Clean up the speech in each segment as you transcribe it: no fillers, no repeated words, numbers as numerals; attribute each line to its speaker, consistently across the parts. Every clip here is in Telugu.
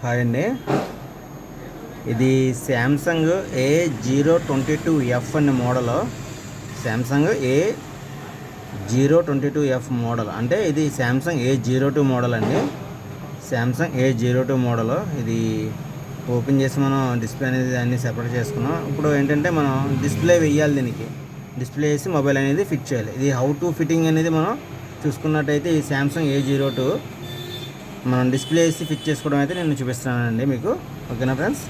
Speaker 1: హాయ్ అండి. ఇది శాంసంగ్ A022F అనే మోడల్. శాంసంగ్ A022F మోడల్ అంటే ఇది శాంసంగ్ A02 మోడల్ అండి. Samsung A02 model. ఇది ఓపెన్ చేసి మనం డిస్ప్లే అనేది అన్నీ సెపరేట్ చేసుకున్నాం. ఇప్పుడు ఏంటంటే మనం డిస్ప్లే వేయాలి, దీనికి డిస్ప్లే వేసి మొబైల్ అనేది ఫిట్ చేయాలి. ఇది హౌ టు ఫిట్టింగ్ అనేది మనం చూసుకున్నట్టయితే ఈ శాంసంగ్ A02 మనం డిస్ప్లే వేసి ఫిట్ చేసుకోవడం అయితే నేను చూపిస్తున్నానండి మీకు. ఓకేనా ఫ్రెండ్స్,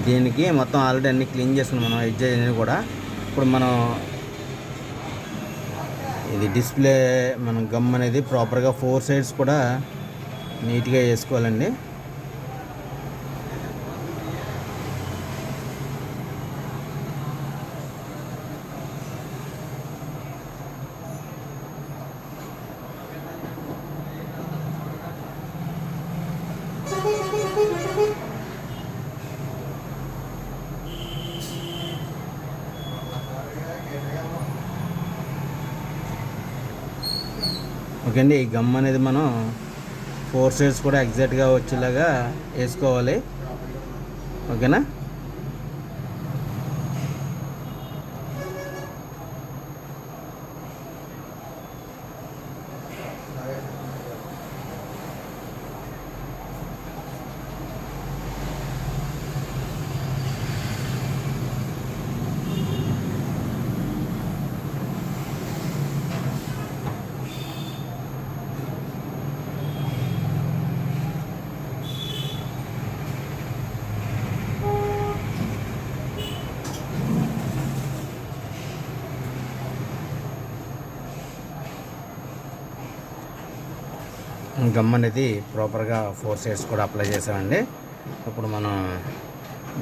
Speaker 1: దీనికి మొత్తం ఆల్రెడీ అన్నీ క్లీన్ చేసుకున్నాం మనం, ఎడ్జ్ అనేది కూడా. ఇప్పుడు మనం ఇది డిస్ప్లే మనం గమ్ అనేది ప్రాపర్గా 4 సైడ్స్ కూడా నీట్గా వేసుకోవాలండి. ఓకే అండి, ఈ గమ్ అనేది మనం 4 సైడ్స్ కూడా ఎగ్జాక్ట్గా వచ్చేలాగా వేసుకోవాలి. ఓకేనా. గమ్ అనేది ప్రాపర్గా 4 సైడ్స్ కూడా అప్లై చేసామండి. ఇప్పుడు మనం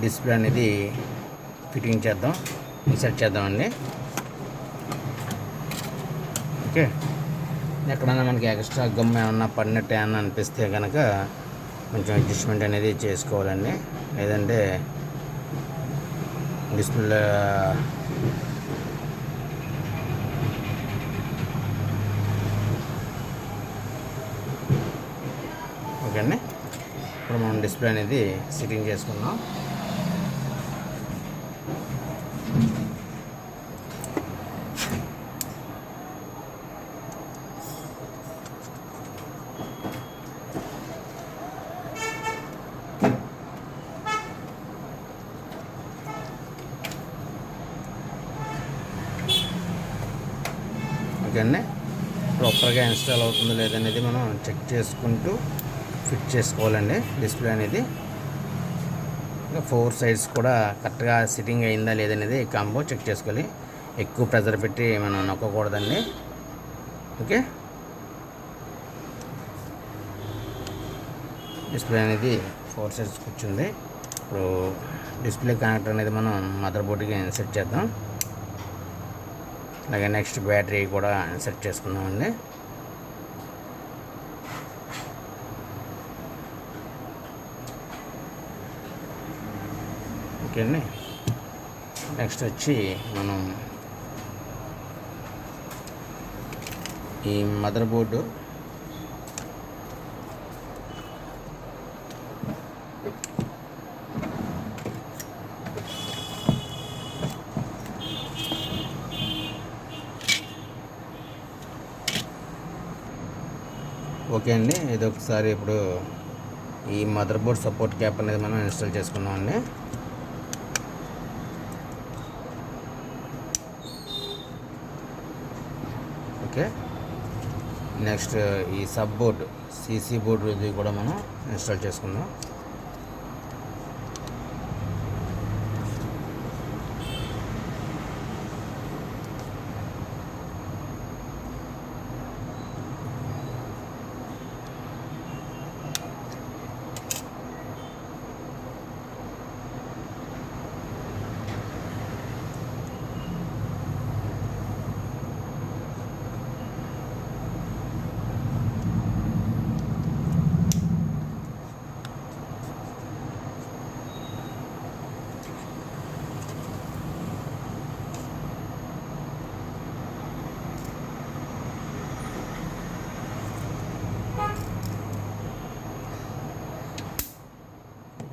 Speaker 1: డిస్ప్లే అనేది ఫిట్టింగ్ చేద్దాం, ఇన్సర్ట్ చేద్దామండి. ఓకే, ఎక్కడన్నా మనకి ఎక్స్ట్రా గమ్ ఏమన్నా పడినట్టు ఏమన్నా అనిపిస్తే కనుక కొంచెం అడ్జస్ట్మెంట్ అనేది చేసుకోవాలండి. లేదంటే డిస్ప్లే ఓకే అండి. ఇప్పుడు మనం డిస్ప్లే అనేది సెట్టింగ్ చేసుకున్నాం. ఓకే అండి, ప్రాపర్గా ఇన్స్టాల్ అవుతుందో లేదనేది మనం చెక్ చేసుకుంటూ ఫిట్ చేసుకోవాలండి డిస్ప్లే అనేది. ఇంకా 4 సైడ్స్ కూడా కరెక్ట్గా సిట్టింగ్ అయిందా లేదనేది కాంబో చెక్ చేసుకోవాలి. ఎక్కువ ప్రెజర్ పెట్టి మనం నొక్కకూడదండి. ఓకే, డిస్ప్లే అనేది 4 సైడ్స్ కూర్చుంది. ఇప్పుడు డిస్ప్లే కనెక్టర్ అనేది మనం మదర్ బోర్డ్కి ఇన్సర్ట్ చేద్దాం. అలాగే నెక్స్ట్ బ్యాటరీ కూడా ఇన్సర్ట్ చేసుకుందామండి. ఓకే అండి, నెక్స్ట్ వచ్చి మనం ఈ మదర్ బోర్డు ఓకే అండి, ఇది ఒకసారి ఇప్పుడు ఈ మదర్ బోర్డ్ సపోర్ట్ క్యాప్ అనేది మనం ఇన్స్టాల్ చేసుకున్నామండి. ఓకే, నెక్స్ట్ ఈ సబ్ బోర్డు సీసీ బోర్డు ఇది కూడా మనం ఇన్స్టాల్ చేసుకుందాం.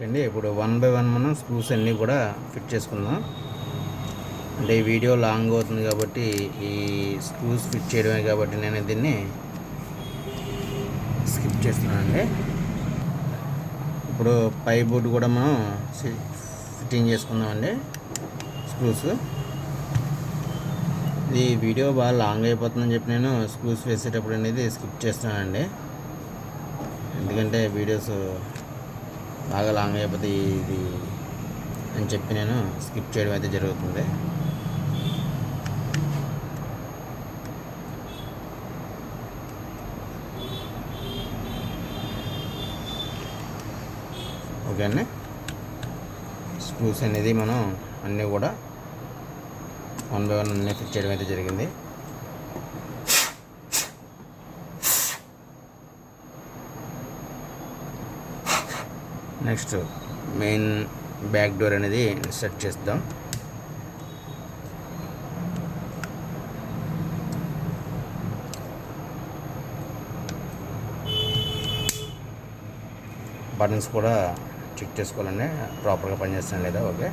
Speaker 1: అండి ఇప్పుడు 1 బై 1 మనం స్క్రూస్ అన్నీ కూడా ఫిట్ చేసుకుందాం. అంటే ఈ వీడియో లాంగ్ అవుతుంది కాబట్టి ఈ స్క్రూస్ ఫిట్ చేయడమే కాబట్టి నేను దీన్ని స్కిప్ చేస్తున్నానండి. ఇప్పుడు పై బోర్డు కూడా మనం ఫిట్టింగ్ చేసుకుందామండి స్క్రూస్. ఇది వీడియో బాగా లాంగ్ అయిపోతుందని చెప్పి నేను స్క్రూస్ వేసేటప్పుడు అనేది స్కిప్ చేస్తున్నానండి. ఎందుకంటే వీడియోస్ బాగా లాంగ్ అయిపోతే ఇది అని చెప్పి నేను స్కిప్ చేయడం అయితే జరుగుతుంది. ఓకే అండి, స్క్రూస్ అనేది మనం అన్నీ కూడా 1 బై 1 అన్నీ ఫిట్ చేయడం అయితే జరిగింది. నెక్స్ట్ మెయిన్ బ్యాక్ డోర్ అనేది సెట్ చేద్దాం. బటన్స్ కూడా చెక్ చేసుకోవాలండి ప్రాపర్గా పనిచేస్తాను లేదా. ఓకే,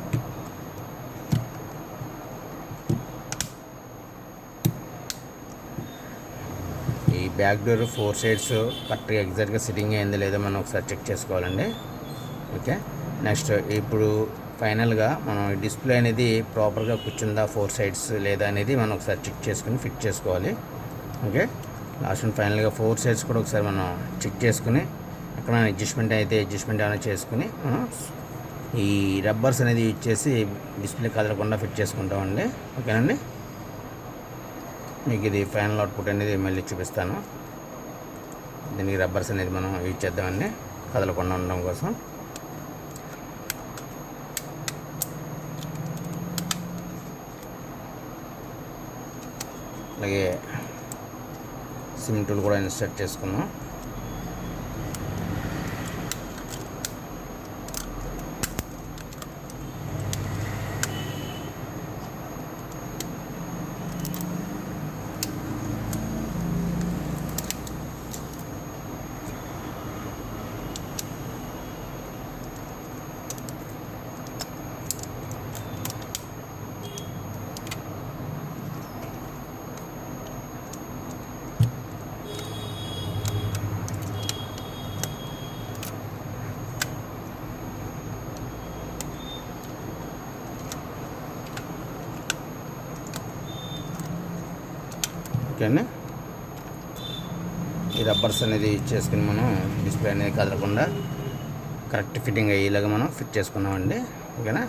Speaker 1: ఈ బ్యాక్ డోర్ 4 సైడ్స్ కరెక్ట్గా ఎగ్జాక్ట్గా సిట్టింగ్ అయింది లేదా మనం ఒకసారి చెక్ చేసుకోవాలండి. ఓకే, నెక్స్ట్ ఇప్పుడు ఫైనల్గా మనం డిస్ప్లే అనేది ప్రాపర్గా కూర్చుందా 4 సైడ్స్ లేదా అనేది మనం ఒకసారి చెక్ చేసుకుని ఫిట్ చేసుకోవాలి. ఓకే, లాస్ట్ అండ్ ఫైనల్గా 4 సైడ్స్ కూడా ఒకసారి మనం చెక్ చేసుకుని అక్కడ అడ్జస్ట్మెంట్ ఏమైనా చేసుకుని మనం ఈ రబ్బర్స్ అనేది యూజ్ చేసి డిస్ప్లే కదలకుండా ఫిట్ చేసుకుంటామండి. ఓకేనండి, మీకు ఇది ఫైనల్ అవుట్పుట్ అనేది మళ్ళీ చూపిస్తాను. దీనికి రబ్బర్స్ అనేది మనం యూజ్ చేద్దామండి కదలకుండా ఉండడం కోసం. అలాగే సిమ్ టూల్ కూడా ఇన్స్టాల్ చేసుకున్నాం. ఓకే అండి, ఈ రబ్బర్స్ అనేది చేసుకుని మనం డిస్ప్లే అనేది కదలకుండా కరెక్ట్ ఫిట్టింగ్ అయ్యేలాగా మనం ఫిట్ చేసుకున్నామండి. ఓకేనా,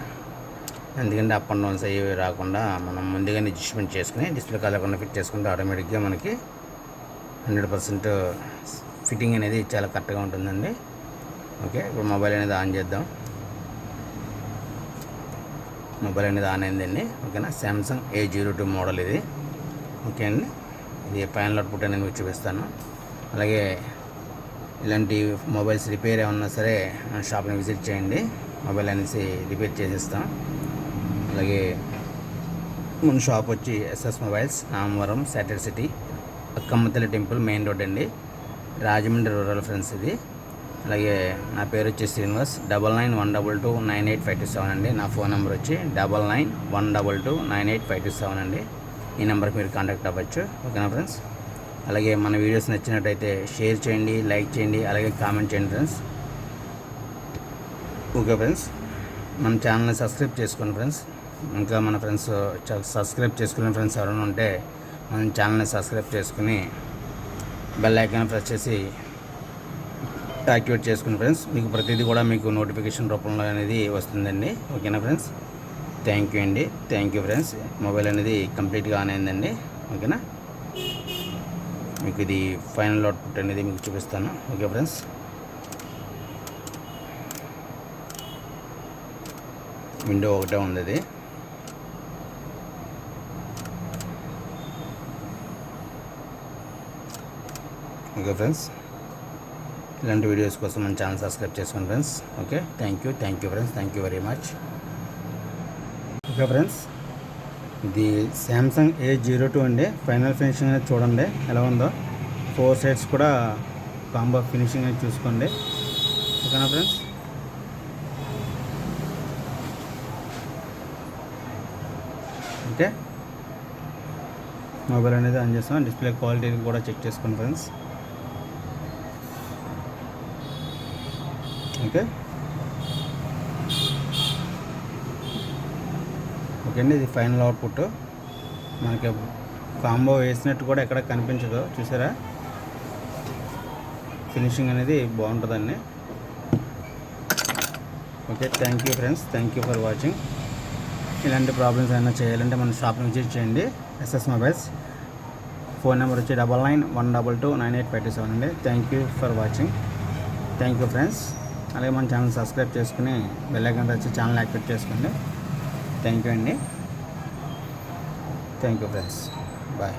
Speaker 1: ఎందుకంటే అప్ అండ్ డౌన్స్ అయ్యి రాకుండా మనం ముందుగానే అడ్జస్ట్మెంట్ చేసుకుని డిస్ప్లే కదలకుండా ఫిట్ చేసుకుంటే ఆటోమేటిక్గా మనకి 100% ఫిట్టింగ్ అనేది చాలా కరెక్ట్గా ఉంటుందండి. ఓకే, ఇప్పుడు మొబైల్ అనేది ఆన్ చేద్దాం. మొబైల్ అనేది ఆన్ అయిందండి. ఓకేనా, శాంసంగ్ A02 మోడల్ ఇది. ఓకే అండి, ఇది ఫైనల్ అవుట్పుట్ అనేది మీకు చూపిస్తాను. అలాగే ఇలాంటి మొబైల్స్ రిపేర్ ఏమన్నా సరే మన షాప్ని విజిట్ చేయండి, మొబైల్ అనేసి రిపేర్ చేసేస్తాం. అలాగే మన షాప్ వచ్చి SS mobiles, Namavaram, Saturday city, Akkammatalli temple main road అండి, రాజమండ్రి రూరల్ ఫ్రెండ్స్ ఇది. అలాగే నా పేరు వచ్చి శ్రీనివాస్. 9912298527 అండి. నా ఫోన్ నెంబర్ వచ్చి 9912298527 అండి. ఈ నెంబర్కి మీరు కాంటాక్ట్ అవ్వచ్చు. ఓకేనా ఫ్రెండ్స్, అలాగే మన వీడియోస్ నచ్చినట్టయితే షేర్ చేయండి, లైక్ చేయండి, అలాగే కామెంట్ చేయండి ఫ్రెండ్స్. ఓకే ఫ్రెండ్స్, మన ఛానల్ని సబ్స్క్రైబ్ చేసుకోండి ఫ్రెండ్స్. ఇంకా మన ఫ్రెండ్స్ సబ్స్క్రైబ్ చేసుకునే ఫ్రెండ్స్ ఎవరైనా ఉంటే మన ఛానల్ని సబ్స్క్రైబ్ చేసుకుని బెల్ ఐకాన్ ప్రెస్ చేసి యాక్టివేట్ చేసుకుని ఫ్రెండ్స్. మీకు ప్రతిదీ కూడా మీకు నోటిఫికేషన్ రూపంలో అనేది వస్తుందండి. ఓకేనా ఫ్రెండ్స్, థ్యాంక్ యూ అండి, థ్యాంక్ యూ ఫ్రెండ్స్. మొబైల్ అనేది కంప్లీట్గా ఆన్ అయిందండి. ఓకేనా, మీకు ఇది ఫైనల్ అవుట్పుట్ అనేది మీకు చూపిస్తాను. ఓకే ఫ్రెండ్స్, విండో ఒకటే ఉంది అది. ఓకే ఫ్రెండ్స్, ఇలాంటి వీడియోస్ కోసం మన ఛానల్ సబ్స్క్రైబ్ చేసుకోండి friends. Okay, thank you friends, thank you very much. Okay friends, ఇది శాంసంగ్ A02 అండి. ఫైనల్ ఫినిషింగ్ అనేది చూడండి ఎలా ఉందో. 4 సైడ్స్ కూడా కాంబో ఫినిషింగ్ అనేది చూసుకోండి. ఓకేనా ఫ్రెండ్స్. ఓకే, మొబైల్ అనేది ఆన్ చేస్తాం. డిస్ప్లే క్వాలిటీ కూడా చెక్ చేసుకోండి ఫ్రెండ్స్. ఓకే ఓకే అండి, ఇది ఫైనల్ అవుట్పుట్. మనకి కాంబో వేసినట్టు కూడా ఎక్కడ కనిపించదు, చూసారా? ఫినిషింగ్ అనేది బాగుంటుందండి. Okay, thank you friends, thank you for watching. ఇలాంటి ప్రాబ్లమ్స్ ఏమైనా చేయాలంటే మన షాప్ని విజిట్ చేయండి. SS mobiles. ఫోన్ నెంబర్ వచ్చి 9912298527 అండి. Thank you for watching. Thank you friends. అలాగే మన ఛానల్ సబ్స్క్రైబ్ చేసుకుని బెల్ ఐకాన్ వచ్చి ఛానల్ యాక్టివేట్ చేసుకోండి. థ్యాంక్ యూ అండి. Thank you friends. బాయ్.